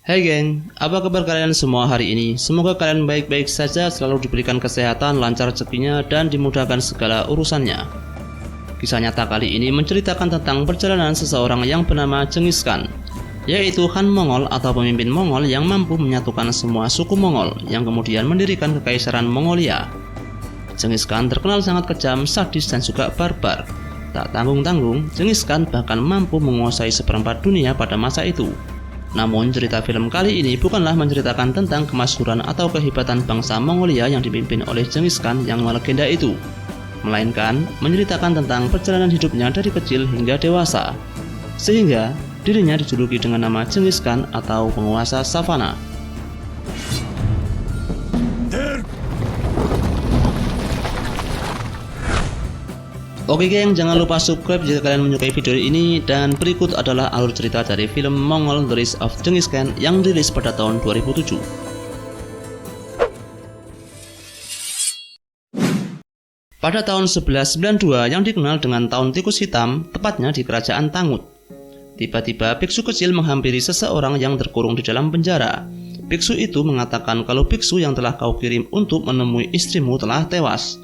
Hai geng, apa kabar kalian semua hari ini? Semoga kalian baik-baik saja, selalu diberikan kesehatan, lancar rezekinya, dan dimudahkan segala urusannya. Kisah nyata kali ini menceritakan tentang perjalanan seseorang yang bernama Genghis Khan, yaitu Khan Mongol atau pemimpin Mongol yang mampu menyatukan semua suku Mongol yang kemudian mendirikan kekaisaran Mongolia. Genghis Khan terkenal sangat kejam, sadis, dan juga barbar. Tak tanggung-tanggung, Genghis Khan bahkan mampu menguasai seperempat dunia pada masa itu. Namun cerita film kali ini bukanlah menceritakan tentang kemasyhuran atau kehebatan bangsa Mongolia yang dipimpin oleh Genghis Khan yang melegenda itu, melainkan menceritakan tentang perjalanan hidupnya dari kecil hingga dewasa, sehingga dirinya dijuluki dengan nama Genghis Khan atau penguasa savana. Oke geng, jangan lupa subscribe jika kalian menyukai video ini, dan berikut adalah alur cerita dari film Mongol The Rise of Genghis Khan yang dirilis pada tahun 2007. Pada tahun 1192 yang dikenal dengan tahun tikus hitam, tepatnya di kerajaan Tangut, tiba-tiba biksu kecil menghampiri seseorang yang terkurung di dalam penjara. Biksu itu mengatakan kalau biksu yang telah kau kirim untuk menemui istrimu telah tewas.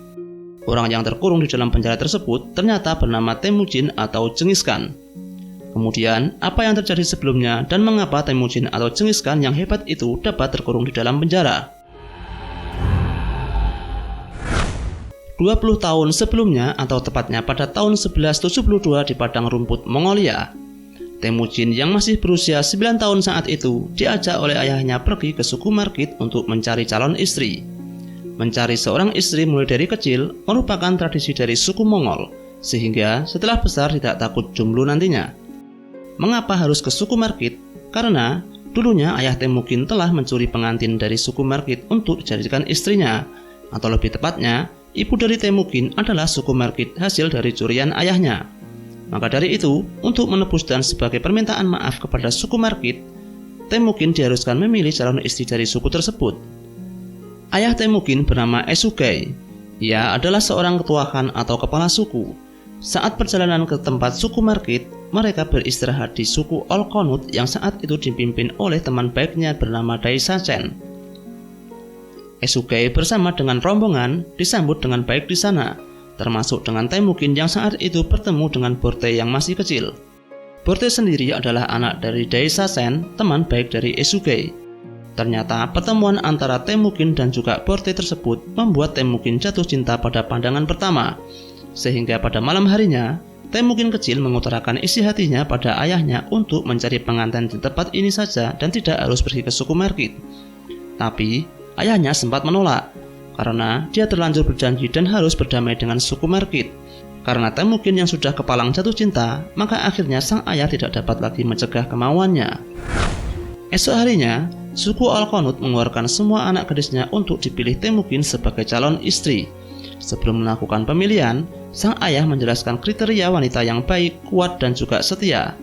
Orang yang terkurung di dalam penjara tersebut ternyata bernama Temujin atau Genghis Khan. Kemudian, apa yang terjadi sebelumnya dan mengapa Temujin atau Genghis Khan yang hebat itu dapat terkurung di dalam penjara? 20 tahun sebelumnya, atau tepatnya pada tahun 1172 di padang rumput Mongolia, Temujin yang masih berusia 9 tahun saat itu diajak oleh ayahnya pergi ke suku Margit untuk mencari calon istri. Mencari seorang istri mulai dari kecil merupakan tradisi dari suku Mongol, sehingga setelah besar tidak takut jomblo nantinya. Mengapa harus ke suku Margit? Karena dulunya ayah Temujin telah mencuri pengantin dari suku Margit untuk dijadikan istrinya, atau lebih tepatnya, ibu dari Temujin adalah suku Margit hasil dari curian ayahnya. Maka dari itu, untuk menebus dan sebagai permintaan maaf kepada suku Margit, Temujin diharuskan memilih calon istri dari suku tersebut. Ayah Temujin bernama Esugei. Ia adalah seorang ketua khan atau kepala suku. Saat perjalanan ke tempat suku Margit, mereka beristirahat di suku Olkonut yang saat itu dipimpin oleh teman baiknya bernama Dai Sachen. Esugei bersama dengan rombongan disambut dengan baik di sana, termasuk dengan Temujin yang saat itu bertemu dengan Borte yang masih kecil. Borte sendiri adalah anak dari Dai Sachen, teman baik dari Esugei. Ternyata pertemuan antara Temujin dan juga Borte tersebut membuat Temujin jatuh cinta pada pandangan pertama, sehingga pada malam harinya Temujin kecil mengutarakan isi hatinya pada ayahnya untuk mencari pengantin di tempat ini saja dan tidak harus pergi ke suku Margit. Tapi ayahnya sempat menolak karena dia terlanjur berjanji dan harus berdamai dengan suku Margit. Karena Temujin yang sudah kepalang jatuh cinta, maka akhirnya sang ayah tidak dapat lagi mencegah kemauannya. Esok harinya, suku Olkonut mengeluarkan semua anak gadisnya untuk dipilih Temujin sebagai calon istri. Sebelum melakukan pemilihan, sang ayah menjelaskan kriteria wanita yang baik, kuat, dan juga setia.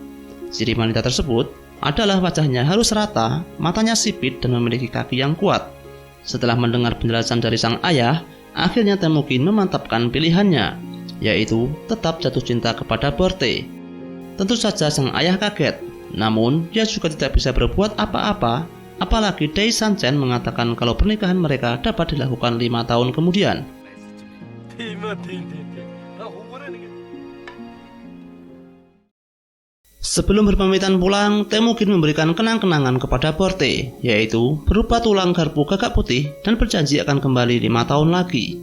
Ciri wanita tersebut adalah wajahnya harus rata, matanya sipit, dan memiliki kaki yang kuat. Setelah mendengar penjelasan dari sang ayah, akhirnya Temujin memantapkan pilihannya, yaitu tetap jatuh cinta kepada Borte. Tentu saja sang ayah kaget, namun dia juga tidak bisa berbuat apa-apa. Apalagi Dai Sachen mengatakan kalau pernikahan mereka dapat dilakukan 5 tahun kemudian. Sebelum berpamitan pulang, Temujin memberikan kenang-kenangan kepada Borte, yaitu berupa tulang garpu gagak putih dan berjanji akan kembali 5 tahun lagi.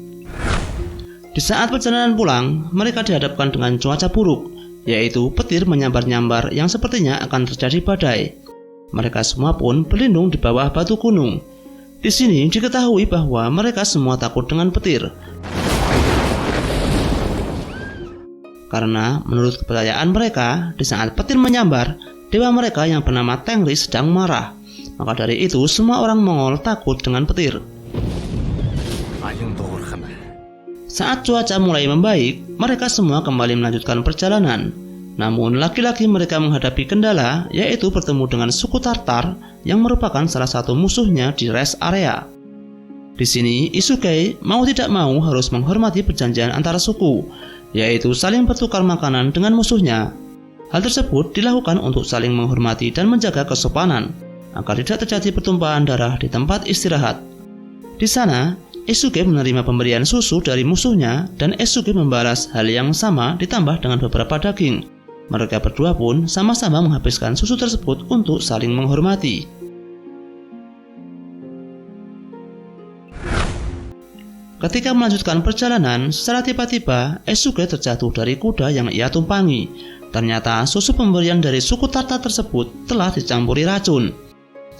Di saat perjalanan pulang, mereka dihadapkan dengan cuaca buruk, yaitu petir menyambar-nyambar yang sepertinya akan terjadi badai. Mereka semua pun berlindung di bawah batu gunung. Di sini diketahui bahwa mereka semua takut dengan petir. Karena menurut kepercayaan mereka, di saat petir menyambar, dewa mereka yang bernama Tengri sedang marah. Maka dari itu semua orang Mongol takut dengan petir. Saat cuaca mulai membaik, mereka semua kembali melanjutkan perjalanan. Namun lagi-lagi mereka menghadapi kendala, yaitu bertemu dengan suku Tartar yang merupakan salah satu musuhnya di rest area. Di sini, Esugei mau tidak mau harus menghormati perjanjian antara suku, yaitu saling bertukar makanan dengan musuhnya. Hal tersebut dilakukan untuk saling menghormati dan menjaga kesopanan. agar tidak terjadi pertumpahan darah di tempat istirahat. Di sana, Esuke menerima pemberian susu dari musuhnya dan Esuke membalas hal yang sama ditambah dengan beberapa daging. Mereka berdua pun sama-sama menghabiskan susu tersebut untuk saling menghormati. Ketika melanjutkan perjalanan, secara tiba-tiba Esuke terjatuh dari kuda yang ia tumpangi. Ternyata susu pemberian dari suku Tartar tersebut telah dicampuri racun.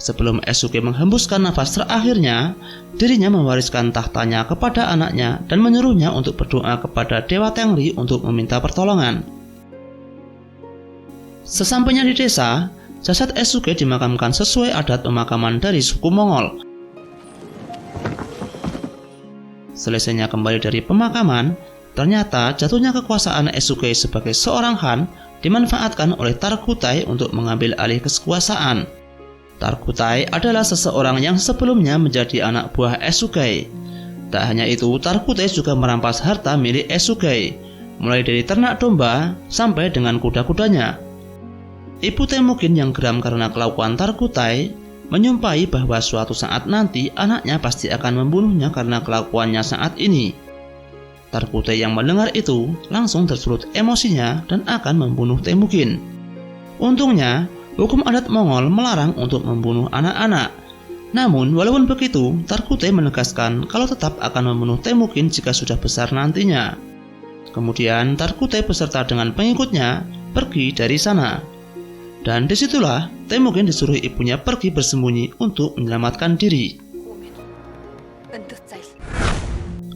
Sebelum Esuke menghembuskan nafas terakhirnya, dirinya mewariskan tahtanya kepada anaknya dan menyuruhnya untuk berdoa kepada Dewa Tengri untuk meminta pertolongan. Sesampainya di desa, jasad Esuke dimakamkan sesuai adat pemakaman dari suku Mongol. Selesainya kembali dari pemakaman, ternyata jatuhnya kekuasaan Esuke sebagai seorang Han dimanfaatkan oleh Tarkutai untuk mengambil alih kekuasaan. Tarkutai adalah seseorang yang sebelumnya menjadi anak buah Esuke. Tak hanya itu, Tarkutai juga merampas harta milik Esuke, mulai dari ternak domba sampai dengan kuda-kudanya. Ibu Temujin yang geram karena kelakuan Tarkutai menyumpahi bahwa suatu saat nanti anaknya pasti akan membunuhnya karena kelakuannya saat ini. Tarkutai yang mendengar itu langsung tersulut emosinya dan akan membunuh Temujin. Untungnya, hukum adat Mongol melarang untuk membunuh anak-anak. Namun, walaupun begitu, Tarkutai menegaskan kalau tetap akan membunuh Temujin jika sudah besar nantinya. Kemudian, Tarkutai beserta dengan pengikutnya pergi dari sana. Dan disitulah Temujin disuruh ibunya pergi bersembunyi untuk menyelamatkan diri.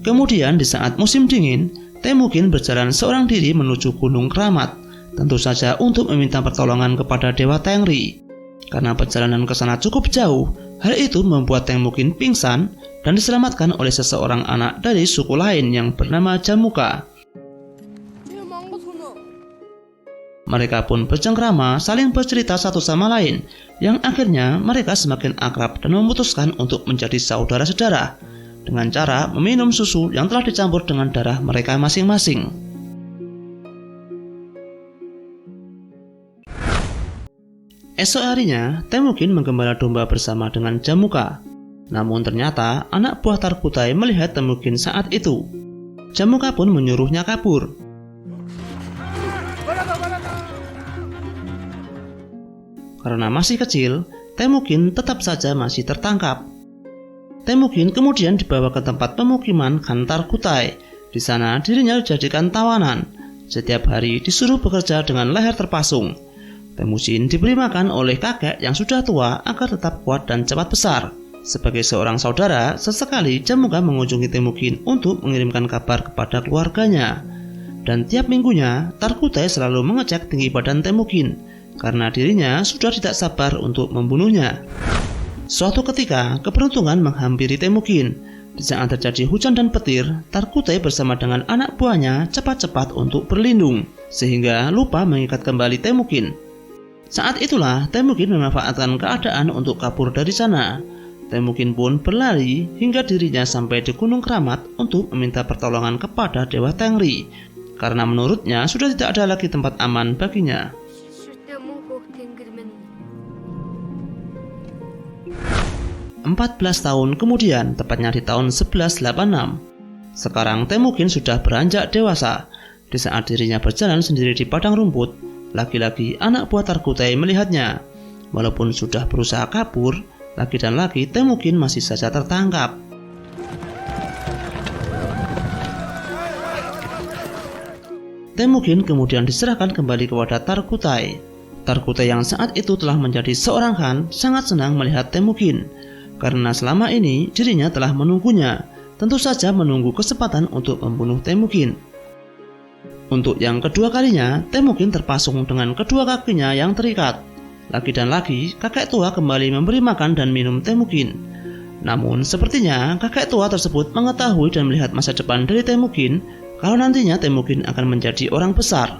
Kemudian, di saat musim dingin, Temujin berjalan seorang diri menuju Gunung Keramat. Tentu saja untuk meminta pertolongan kepada Dewa Tengri. Karena perjalanan ke sana cukup jauh, hal itu membuat Temujin pingsan dan diselamatkan oleh seseorang anak dari suku lain yang bernama Jamuka. Mereka pun bercengkrama saling bercerita satu sama lain, yang akhirnya mereka semakin akrab dan memutuskan untuk menjadi saudara-saudara dengan cara meminum susu yang telah dicampur dengan darah mereka masing-masing. Esok harinya, Temujin menggembala domba bersama dengan Jamuka. Namun ternyata anak buah Tarkutai melihat Temujin saat itu. Jamuka pun menyuruhnya kabur. Karena masih kecil, Temujin tetap saja masih tertangkap. Temujin kemudian dibawa ke tempat pemukiman Khan Tarkutai. Di sana dirinya dijadikan tawanan. Setiap hari disuruh bekerja dengan leher terpasung. Temujin diberi makan oleh kakek yang sudah tua agar tetap kuat dan cepat besar. Sebagai seorang saudara, sesekali Jamuka mengunjungi Temujin untuk mengirimkan kabar kepada keluarganya. Dan tiap minggunya, Tarkutai selalu mengecek tinggi badan Temujin, karena dirinya sudah tidak sabar untuk membunuhnya. Suatu ketika, keberuntungan menghampiri Temujin. Di saat terjadi hujan dan petir, Tarkutai bersama dengan anak buahnya cepat-cepat untuk berlindung, sehingga lupa mengikat kembali Temujin. Saat itulah Temujin memanfaatkan keadaan untuk kabur dari sana. Temujin pun berlari hingga dirinya sampai di Gunung Keramat untuk meminta pertolongan kepada Dewa Tengri, karena menurutnya sudah tidak ada lagi tempat aman baginya. 14 tahun kemudian, tepatnya di tahun 1186. Sekarang Temujin sudah beranjak dewasa. Di saat dirinya berjalan sendiri di padang rumput, lagi-lagi anak buah Tarkutai melihatnya. Walaupun sudah berusaha kabur, lagi dan lagi Temujin masih saja tertangkap. Temujin kemudian diserahkan kembali kepada Tarkutai. Tarkutai yang saat itu telah menjadi seorang Han sangat senang melihat Temujin, karena selama ini dirinya telah menunggunya, tentu saja menunggu kesempatan untuk membunuh Temujin. Untuk yang kedua kalinya, Temujin terpasung dengan kedua kakinya yang terikat. Lagi dan lagi, kakek tua kembali memberi makan dan minum Temujin. Namun, sepertinya kakek tua tersebut mengetahui dan melihat masa depan dari Temujin, kalau nantinya Temujin akan menjadi orang besar.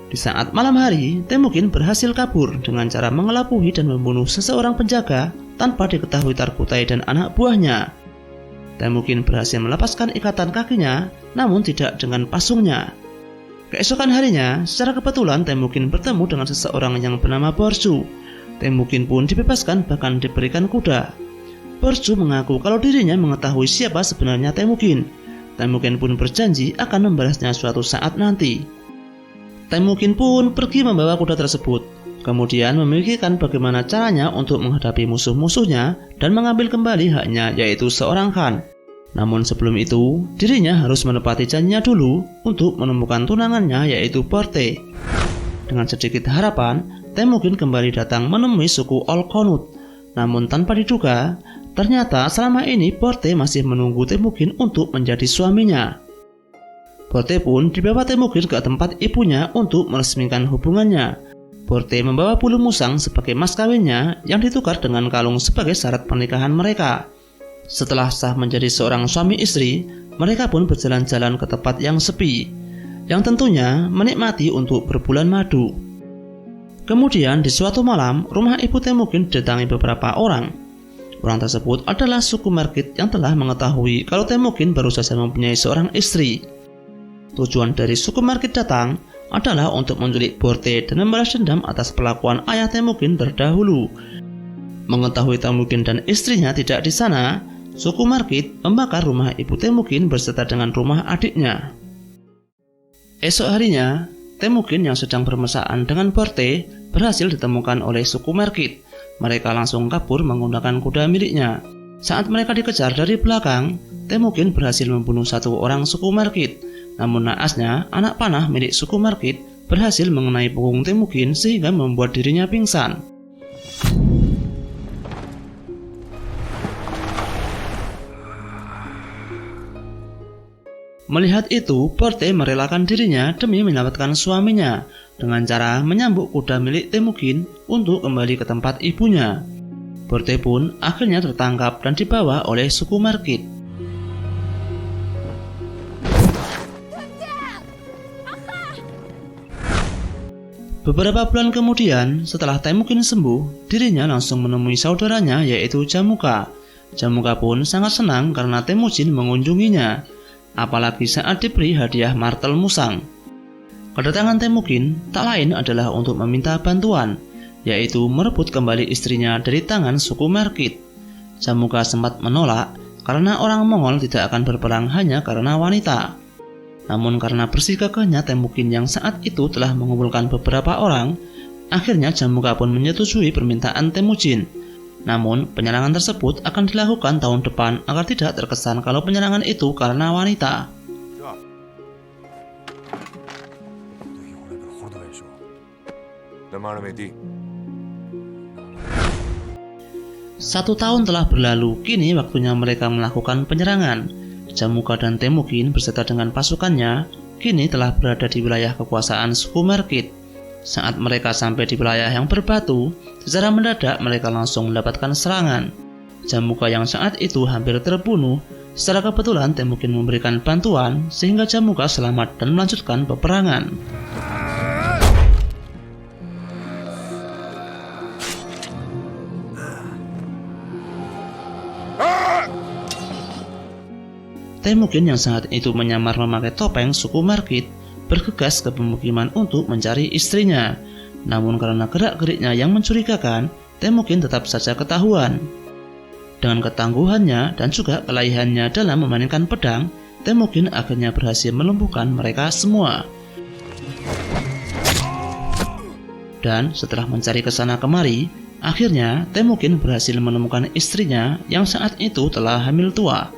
Di saat malam hari, Temujin berhasil kabur dengan cara mengelabuhi dan membunuh seseorang penjaga tanpa diketahui Tarkutai dan anak buahnya. Temujin berhasil melepaskan ikatan kakinya, namun tidak dengan pasungnya. Keesokan harinya, secara kebetulan Temujin bertemu dengan seseorang yang bernama Borsu. Temujin pun dibebaskan, bahkan diberikan kuda. Porju mengaku kalau dirinya mengetahui siapa sebenarnya Temujin. Temujin pun berjanji akan membalasnya suatu saat nanti. Temujin pun pergi membawa kuda tersebut, kemudian memikirkan bagaimana caranya untuk menghadapi musuh-musuhnya dan mengambil kembali haknya, yaitu seorang khan. Namun sebelum itu, dirinya harus menepati janjinya dulu untuk menemukan tunangannya, yaitu Porte. Dengan sedikit harapan, Temujin kembali datang menemui suku Olkhonut. Namun tanpa diduga, ternyata selama ini Porte masih menunggu Temujin untuk menjadi suaminya. Porte pun dibawa Temujin ke tempat ibunya untuk meresmikan hubungannya. Porte membawa bulu musang sebagai mas kawinnya yang ditukar dengan kalung sebagai syarat pernikahan mereka. Setelah sah menjadi seorang suami istri, mereka pun berjalan-jalan ke tempat yang sepi, yang tentunya menikmati untuk berbulan madu. Kemudian di suatu malam, rumah ibu Temujin didatangi beberapa orang. Orang tersebut adalah suku Merkit yang telah mengetahui kalau Temujin baru saja mempunyai seorang istri. Tujuan dari suku Merkit datang adalah untuk menculik Porte dan membalas dendam atas perlakuan ayah Temujin terdahulu. Mengetahui Temujin dan istrinya tidak di sana, suku Merkit membakar rumah ibu Temujin beserta dengan rumah adiknya. Esok harinya, Temujin yang sedang bermesraan dengan Porte berhasil ditemukan oleh suku Merkit. Mereka langsung kabur menggunakan kuda miliknya. Saat mereka dikejar dari belakang, Temujin berhasil membunuh satu orang suku Merkit. Namun naasnya, anak panah milik suku Merkit berhasil mengenai punggung Temujin sehingga membuat dirinya pingsan. Melihat itu, Porte merelakan dirinya demi menyelamatkan suaminya dengan cara menyambuk kuda milik Temujin untuk kembali ke tempat ibunya. Porte pun akhirnya tertangkap dan dibawa oleh suku Merkit. Beberapa bulan kemudian, setelah Temujin sembuh, dirinya langsung menemui saudaranya, yaitu Jamuka. Jamuka pun sangat senang karena Temujin mengunjunginya, apalagi saat diberi hadiah martel musang. Kedatangan Temujin tak lain adalah untuk meminta bantuan, yaitu merebut kembali istrinya dari tangan suku Merkit. Jamuka sempat menolak karena orang Mongol tidak akan berperang hanya karena wanita. Namun karena bersih gagahnya Temujin yang saat itu telah mengumpulkan beberapa orang, akhirnya Jamuka pun menyetujui permintaan Temujin. Namun penyerangan tersebut akan dilakukan tahun depan agar tidak terkesan kalau penyerangan itu karena wanita. Satu tahun telah berlalu, kini waktunya mereka melakukan penyerangan. Jamuka dan Temujin beserta dengan pasukannya kini telah berada di wilayah kekuasaan suku Merkit. Saat mereka sampai di wilayah yang berbatu, secara mendadak mereka langsung mendapatkan serangan. Jamuka yang saat itu hampir terbunuh, secara kebetulan Temujin memberikan bantuan sehingga Jamuka selamat dan melanjutkan peperangan. Temujin yang saat itu menyamar memakai topeng suku Merkit bergegas ke pemukiman untuk mencari istrinya. Namun karena gerak-geriknya yang mencurigakan, Temujin tetap saja ketahuan. Dengan ketangguhannya dan juga kelaihannya dalam memainkan pedang, Temujin akhirnya berhasil melumpuhkan mereka semua. Dan setelah mencari kesana kemari, akhirnya Temujin berhasil menemukan istrinya yang saat itu telah hamil tua.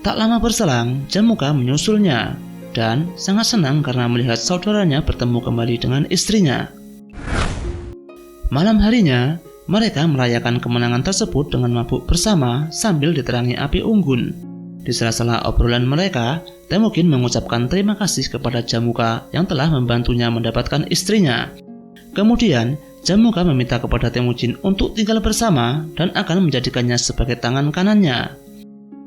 Tak lama berselang, Jamuka menyusulnya dan sangat senang karena melihat saudaranya bertemu kembali dengan istrinya. Malam harinya, mereka merayakan kemenangan tersebut dengan mabuk bersama sambil diterangi api unggun. Di sela-sela obrolan mereka, Temujin mengucapkan terima kasih kepada Jamuka yang telah membantunya mendapatkan istrinya. Kemudian, Jamuka meminta kepada Temujin untuk tinggal bersama dan akan menjadikannya sebagai tangan kanannya.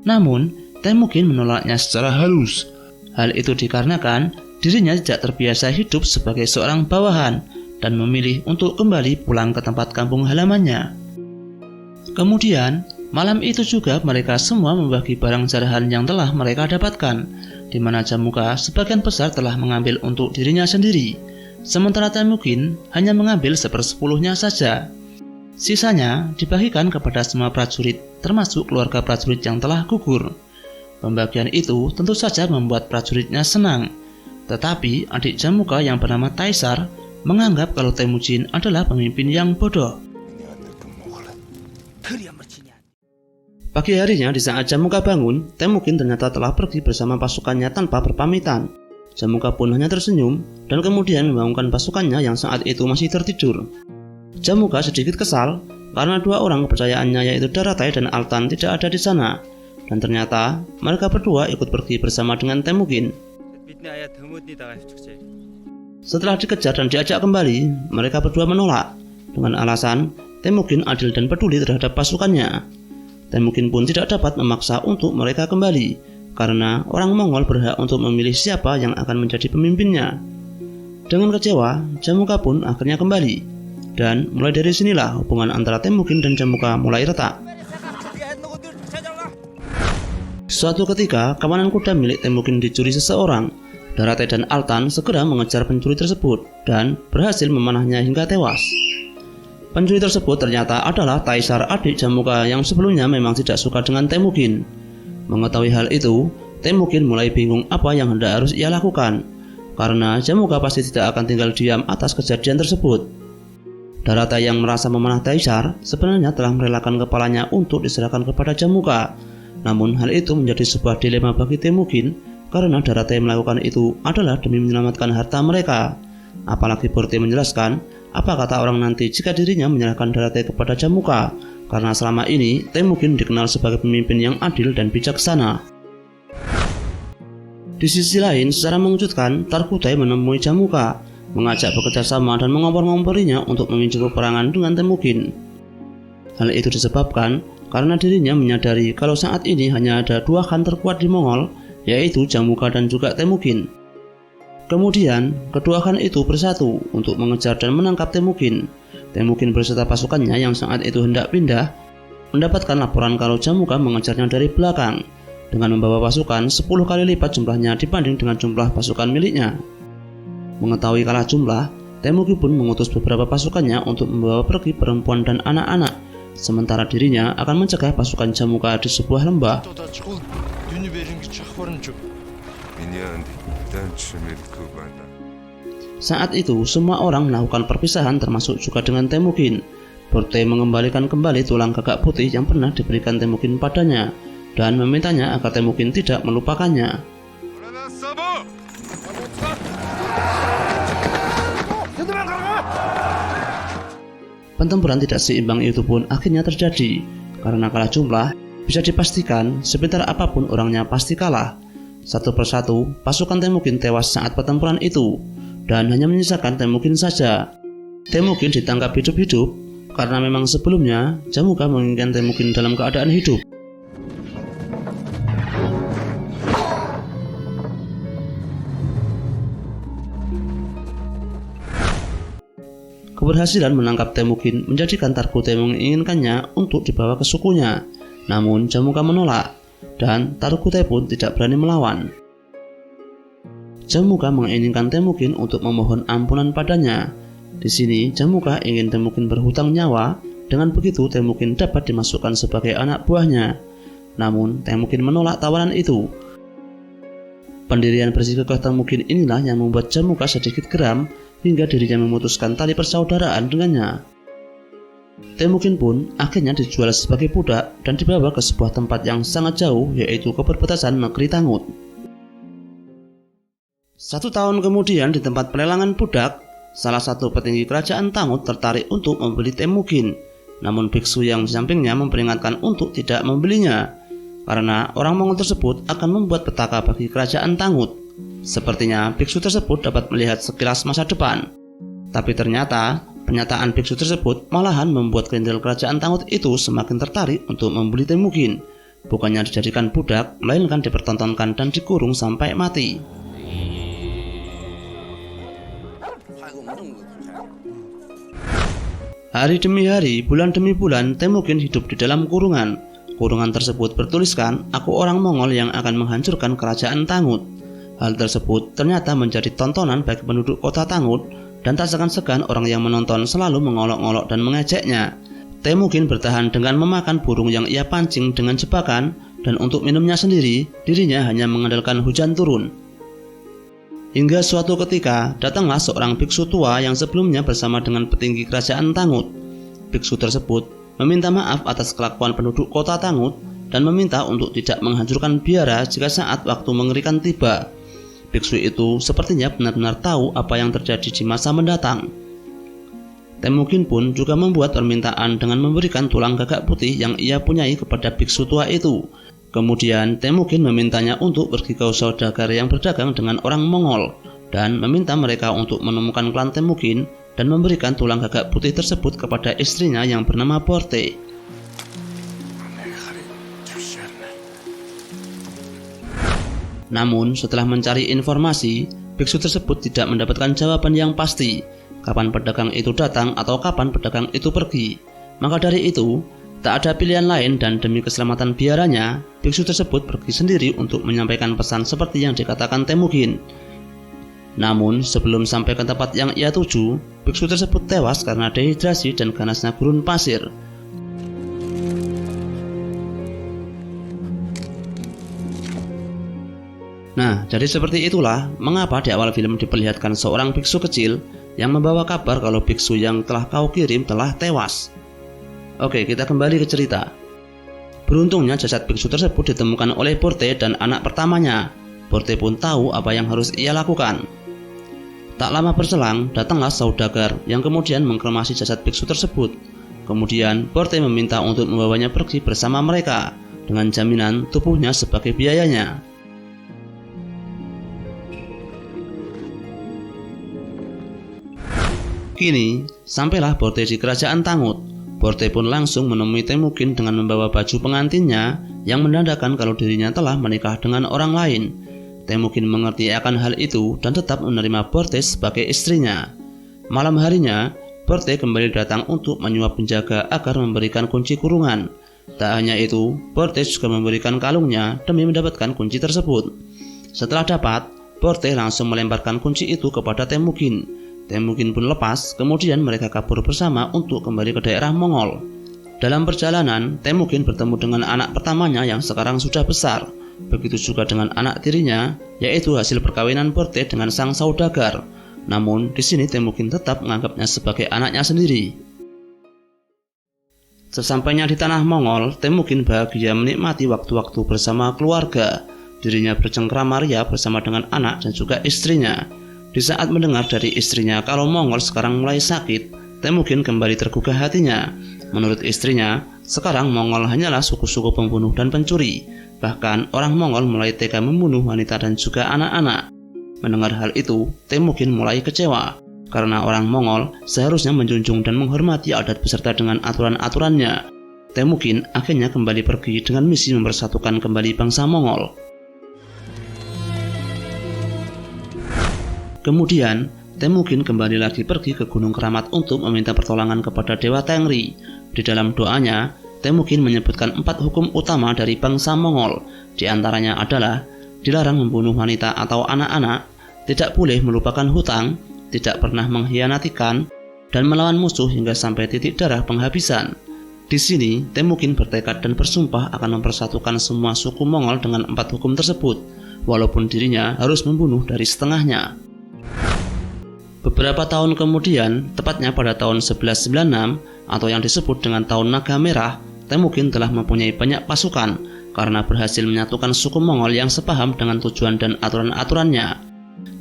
Namun, Temujin menolaknya secara halus. Hal itu dikarenakan dirinya tidak terbiasa hidup sebagai seorang bawahan dan memilih untuk kembali pulang ke tempat kampung halamannya. Kemudian, malam itu juga mereka semua membagi barang jarahan yang telah mereka dapatkan, di mana Jamuka sebagian besar telah mengambil untuk dirinya sendiri, sementara Temujin hanya mengambil 1/10-nya saja. Sisanya dibagikan kepada semua prajurit, termasuk keluarga prajurit yang telah gugur. Pembagian itu tentu saja membuat prajuritnya senang. Tetapi adik Jamuka yang bernama Taisar menganggap kalau Temujin adalah pemimpin yang bodoh. Pagi harinya di saat Jamuka bangun, Temujin ternyata telah pergi bersama pasukannya tanpa berpamitan. Jamuka pun hanya tersenyum dan kemudian membangunkan pasukannya yang saat itu masih tertidur. Jamuka sedikit kesal karena dua orang kepercayaannya yaitu Daratai dan Altan tidak ada di sana, dan ternyata mereka berdua ikut pergi bersama dengan Temujin. Setelah dikejar dan diajak kembali, mereka berdua menolak dengan alasan Temujin adil dan peduli terhadap pasukannya. Temujin pun tidak dapat memaksa untuk mereka kembali karena orang Mongol berhak untuk memilih siapa yang akan menjadi pemimpinnya. Dengan kecewa, Jamuka pun akhirnya kembali. Dan mulai dari sinilah hubungan antara Temujin dan Jamuka mulai retak. Suatu ketika, kawanan kuda milik Temujin dicuri seseorang. Daratai dan Altan segera mengejar pencuri tersebut dan berhasil memanahnya hingga tewas. Pencuri tersebut ternyata adalah Taisar, adik Jamuka yang sebelumnya memang tidak suka dengan Temujin. Mengetahui hal itu, Temujin mulai bingung apa yang hendak harus ia lakukan, karena Jamuka pasti tidak akan tinggal diam atas kejadian tersebut. Daratai yang merasa memanah Taisar sebenarnya telah merelakan kepalanya untuk diserahkan kepada Jamuka. Namun hal itu menjadi sebuah dilema bagi Temujin karena Daratai melakukan itu adalah demi menyelamatkan harta mereka. Apalagi Borte menjelaskan apa kata orang nanti jika dirinya menyerahkan Daratai kepada Jamuka, karena selama ini Temujin dikenal sebagai pemimpin yang adil dan bijaksana. Di sisi lain, secara mengejutkan, Tarkutai menemui Jamuka, mengajak bekerja sama dan mengompor-ngomporinya untuk memicu peperangan dengan Temujin. Hal itu disebabkan karena dirinya menyadari kalau saat ini hanya ada dua khan terkuat di Mongol, yaitu Jamuka dan juga Temujin. Kemudian, kedua khan itu bersatu untuk mengejar dan menangkap Temujin. Temujin beserta pasukannya yang saat itu hendak pindah, mendapatkan laporan kalau Jamuka mengejarnya dari belakang, dengan membawa pasukan 10 kali lipat jumlahnya dibanding dengan jumlah pasukan miliknya. Mengetahui kalah jumlah, Temujin pun mengutus beberapa pasukannya untuk membawa pergi perempuan dan anak-anak, sementara dirinya akan mencegah pasukan Jamuka di sebuah lembah. Saat itu, semua orang melakukan perpisahan termasuk juga dengan Temujin. Borte mengembalikan kembali tulang gagak putih yang pernah diberikan Temujin padanya, dan memintanya agar Temujin tidak melupakannya. Pertempuran tidak seimbang itu pun akhirnya terjadi. Karena kalah jumlah, bisa dipastikan sebentar apapun orangnya pasti kalah. Satu persatu, pasukan Temujin tewas saat pertempuran itu, dan hanya menyisakan Temujin saja. Temujin ditangkap hidup-hidup, karena memang sebelumnya Jamuka menginginkan Temujin dalam keadaan hidup. Keberhasilan menangkap Temujin menjadikan Tarkutai menginginkannya untuk dibawa ke sukunya. Namun Jamuka menolak, dan Tarkutai pun tidak berani melawan. Jamuka menginginkan Temujin untuk memohon ampunan padanya. Di sini Jamuka ingin Temujin berhutang nyawa, dengan begitu Temujin dapat dimasukkan sebagai anak buahnya. Namun Temujin menolak tawaran itu. Pendirian bersih kekeh Temujin inilah yang membuat Jamuka sedikit geram, hingga dirinya memutuskan tali persaudaraan dengannya. Temujin pun akhirnya dijual sebagai budak dan dibawa ke sebuah tempat yang sangat jauh, yaitu ke perbatasan negeri Tangut. 1 tahun kemudian di tempat pelelangan budak, salah satu petinggi kerajaan Tangut tertarik untuk membeli Temujin. Namun biksu yang di sampingnya memperingatkan untuk tidak membelinya, karena orang Mongol tersebut akan membuat petaka bagi kerajaan Tangut. Sepertinya biksu tersebut dapat melihat sekilas masa depan. Tapi ternyata pernyataan biksu tersebut malahan membuat gerindel kerajaan Tangut itu semakin tertarik untuk membeli Temujin. Bukannya dijadikan budak, melainkan dipertontonkan dan dikurung sampai mati. Hari demi hari, bulan demi bulan, Temujin hidup di dalam kurungan. Kurungan tersebut bertuliskan, "Aku orang Mongol yang akan menghancurkan kerajaan Tangut." Hal tersebut ternyata menjadi tontonan bagi penduduk kota Tangut, dan tak segan-segan orang yang menonton selalu mengolok-olok dan mengejeknya. Temujin bertahan dengan memakan burung yang ia pancing dengan jebakan, dan untuk minumnya sendiri, dirinya hanya mengandalkan hujan turun. Hingga suatu ketika, datanglah seorang biksu tua yang sebelumnya bersama dengan petinggi kerajaan Tangut. Biksu tersebut meminta maaf atas kelakuan penduduk kota Tangut dan meminta untuk tidak menghancurkan biara jika saat waktu mengerikan tiba. Biksu itu sepertinya benar-benar tahu apa yang terjadi di masa mendatang. Temujin pun juga membuat permintaan dengan memberikan tulang gagak putih yang ia punyai kepada biksu tua itu. Kemudian Temujin memintanya untuk pergi ke saudagar yang berdagang dengan orang Mongol dan meminta mereka untuk menemukan klan Temujin dan memberikan tulang gagak putih tersebut kepada istrinya yang bernama Borte. Namun setelah mencari informasi, biksu tersebut tidak mendapatkan jawaban yang pasti kapan pedagang itu datang atau kapan pedagang itu pergi. Maka dari itu, tak ada pilihan lain dan demi keselamatan biaranya, biksu tersebut pergi sendiri untuk menyampaikan pesan seperti yang dikatakan Temujin. Namun sebelum sampai ke tempat yang ia tuju, biksu tersebut tewas karena dehidrasi dan ganasnya gurun pasir. Nah, jadi seperti itulah mengapa di awal film diperlihatkan seorang biksu kecil yang membawa kabar kalau biksu yang telah kau kirim telah tewas. Oke, kita kembali ke cerita. Beruntungnya jasad biksu tersebut ditemukan oleh Borte dan anak pertamanya. Borte pun tahu apa yang harus ia lakukan. Tak lama berselang, datanglah saudagar yang kemudian mengkremasi jasad biksu tersebut. Kemudian Borte meminta untuk membawanya pergi bersama mereka dengan jaminan tubuhnya sebagai biayanya. Kini, sampailah Borte di kerajaan Tangut. Borte pun langsung menemui Temujin dengan membawa baju pengantinnya yang menandakan kalau dirinya telah menikah dengan orang lain. Temujin mengerti akan hal itu dan tetap menerima Borte sebagai istrinya. Malam harinya, Borte kembali datang untuk menyuap penjaga agar memberikan kunci kurungan. Tak hanya itu, Borte juga memberikan kalungnya demi mendapatkan kunci tersebut. Setelah dapat, Borte langsung melemparkan kunci itu kepada Temujin. Temujin pun lepas, kemudian mereka kabur bersama untuk kembali ke daerah Mongol. Dalam perjalanan, Temujin bertemu dengan anak pertamanya yang sekarang sudah besar. Begitu juga dengan anak tirinya, yaitu hasil perkawinan Borte dengan sang saudagar. Namun, di sini Temujin tetap menganggapnya sebagai anaknya sendiri. Sesampainya di tanah Mongol, Temujin bahagia menikmati waktu-waktu bersama keluarga. Dirinya bercengkrama ria bersama dengan anak dan juga istrinya. Di saat mendengar dari istrinya kalau Mongol sekarang mulai sakit, Temujin kembali tergugah hatinya. Menurut istrinya, sekarang Mongol hanyalah suku-suku pembunuh dan pencuri. Bahkan orang Mongol mulai tega membunuh wanita dan juga anak-anak. Mendengar hal itu, Temujin mulai kecewa. Karena orang Mongol seharusnya menjunjung dan menghormati adat beserta dengan aturan-aturannya. Temujin akhirnya kembali pergi dengan misi mempersatukan kembali bangsa Mongol. Kemudian, Temujin kembali lagi pergi ke Gunung Keramat untuk meminta pertolongan kepada Dewa Tengri. Di dalam doanya, Temujin menyebutkan 4 hukum utama dari bangsa Mongol. Di antaranya adalah dilarang membunuh wanita atau anak-anak, tidak boleh melupakan hutang, tidak pernah mengkhianatikan, dan melawan musuh hingga sampai titik darah penghabisan. Di sini, Temujin bertekad dan bersumpah akan mempersatukan semua suku Mongol dengan 4 hukum tersebut, walaupun dirinya harus membunuh dari setengahnya. Beberapa tahun kemudian, tepatnya pada tahun 1196 atau yang disebut dengan tahun Naga Merah, Temujin telah mempunyai banyak pasukan karena berhasil menyatukan suku Mongol yang sepaham dengan tujuan dan aturan-aturannya.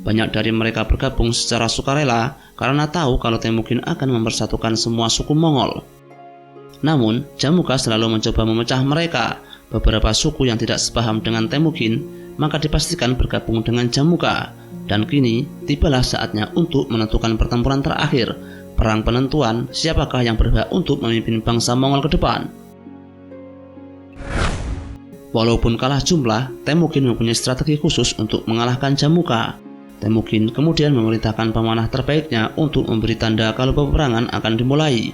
Banyak dari mereka bergabung secara sukarela karena tahu kalau Temujin akan mempersatukan semua suku Mongol. Namun, Jamuka selalu mencoba memecah mereka. Beberapa suku yang tidak sepaham dengan Temujin maka dipastikan bergabung dengan Jamuka. Dan kini, tibalah saatnya untuk menentukan pertempuran terakhir, perang penentuan siapakah yang berhak untuk memimpin bangsa Mongol ke depan. Walaupun kalah jumlah, Temujin mempunyai strategi khusus untuk mengalahkan Jamuka. Temujin kemudian memerintahkan pemanah terbaiknya untuk memberi tanda kalau peperangan akan dimulai.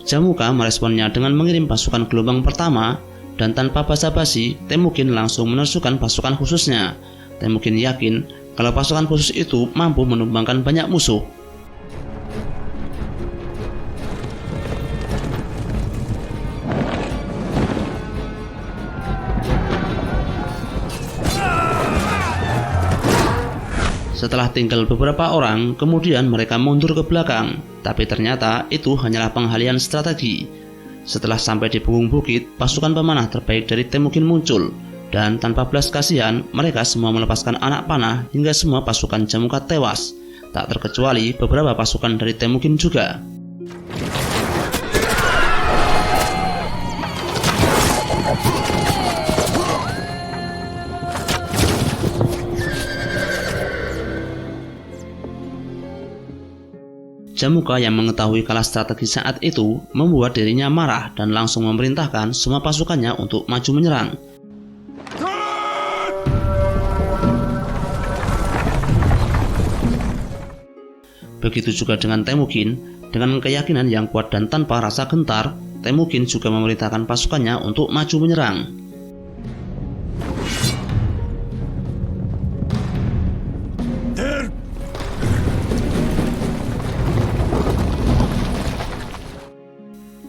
Jamuka meresponnya dengan mengirim pasukan gelombang pertama dan tanpa basa-basi, Temujin langsung menerjunkan pasukan khususnya. Temujin yakin kalau pasukan khusus itu mampu menumbangkan banyak musuh. Setelah tinggal beberapa orang, kemudian mereka mundur ke belakang, tapi ternyata itu hanyalah penghalian strategi. Setelah sampai di punggung bukit, pasukan pemanah terbaik dari Temujin muncul, dan tanpa belas kasihan, mereka semua melepaskan anak panah hingga semua pasukan Jamuka tewas, tak terkecuali beberapa pasukan dari Temujin juga. Jamuka yang mengetahui kalah strategi saat itu membuat dirinya marah dan langsung memerintahkan semua pasukannya untuk maju menyerang. Begitu juga dengan Temujin, dengan keyakinan yang kuat dan tanpa rasa gentar, Temujin juga memerintahkan pasukannya untuk maju menyerang.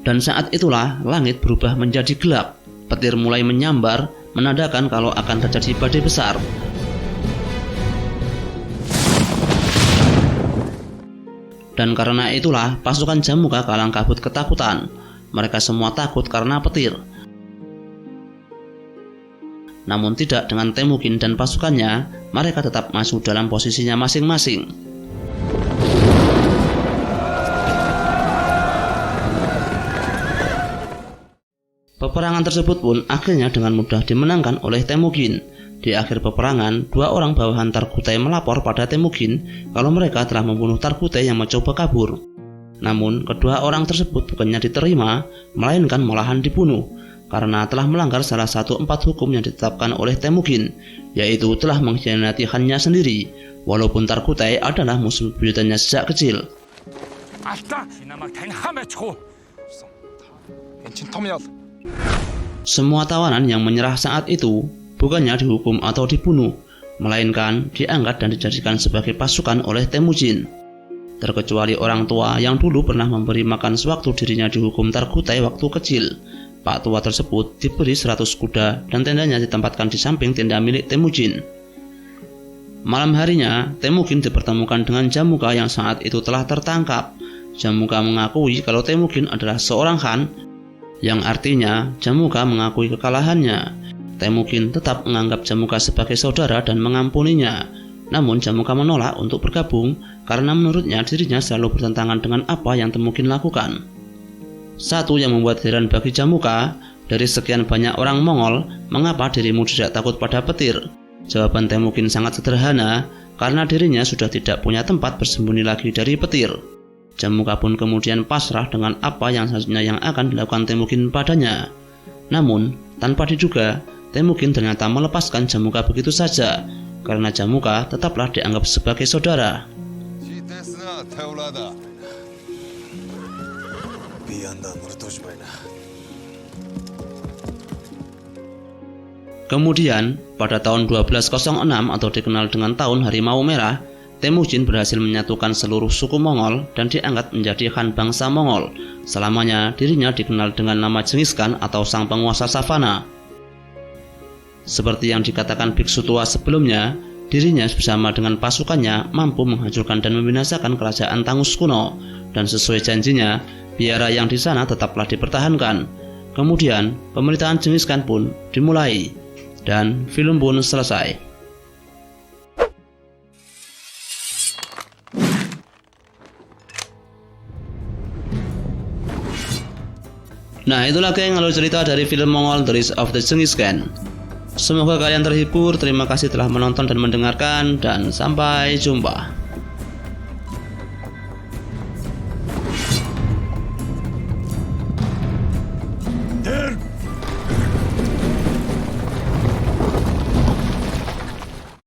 Dan saat itulah langit berubah menjadi gelap, petir mulai menyambar, menandakan kalau akan terjadi badai besar. Dan karena itulah pasukan Jamuka kalang kabut ketakutan. Mereka semua takut karena petir. Namun tidak dengan Temujin dan pasukannya, mereka tetap masuk dalam posisinya masing-masing. Peperangan tersebut pun akhirnya dengan mudah dimenangkan oleh Temujin. Di akhir peperangan, dua orang bawahan Targutai melapor pada Temujin kalau mereka telah membunuh Targutai yang mencoba kabur. Namun, kedua orang tersebut bukannya diterima, melainkan malahan dibunuh, karena telah melanggar salah satu 4 hukum yang ditetapkan oleh Temujin, yaitu telah mengkhianati Hannya sendiri, walaupun Targutai adalah musuh buyutannya sejak kecil. Semua tawanan yang menyerah saat itu bukannya dihukum atau dibunuh, melainkan diangkat dan dijadikan sebagai pasukan oleh Temujin. Terkecuali orang tua yang dulu pernah memberi makan sewaktu dirinya dihukum Targutai waktu kecil. Pak tua tersebut diberi 100 kuda dan tendanya ditempatkan di samping tenda milik Temujin. Malam harinya, Temujin dipertemukan dengan Jamuka yang saat itu telah tertangkap. Jamuka mengakui kalau Temujin adalah seorang Han, yang artinya Jamuka mengakui kekalahannya. Temujin tetap menganggap Jamuka sebagai saudara dan mengampuninya. Namun Jamuka menolak untuk bergabung karena menurutnya dirinya selalu bertentangan dengan apa yang Temujin lakukan. Satu yang membuat heran bagi Jamuka, dari sekian banyak orang Mongol, mengapa dirimu tidak takut pada petir? Jawaban Temujin sangat sederhana, karena dirinya sudah tidak punya tempat bersembunyi lagi dari petir. Jamuka pun kemudian pasrah dengan apa yang seharusnya yang akan dilakukan Temujin padanya. Namun, tanpa diduga, Temujin ternyata melepaskan Jamuka begitu saja, karena Jamuka tetaplah dianggap sebagai saudara. Kemudian, pada tahun 1206 atau dikenal dengan tahun Harimau Merah, Temujin berhasil menyatukan seluruh suku Mongol dan diangkat menjadi Khan bangsa Mongol. Selamanya dirinya dikenal dengan nama Genghis Khan atau sang penguasa savana. Seperti yang dikatakan biksu tua sebelumnya, dirinya bersama dengan pasukannya mampu menghancurkan dan membinasakan kerajaan Taunus kuno, dan sesuai janjinya, biara yang di sana tetaplah dipertahankan. Kemudian, pemerintahan Genghis Khan pun dimulai, dan film pun selesai. Nah, itulah geng alur cerita dari film Mongol The Rise of the Genghis Khan. Semoga kalian terhibur, terima kasih telah menonton dan mendengarkan, dan sampai jumpa.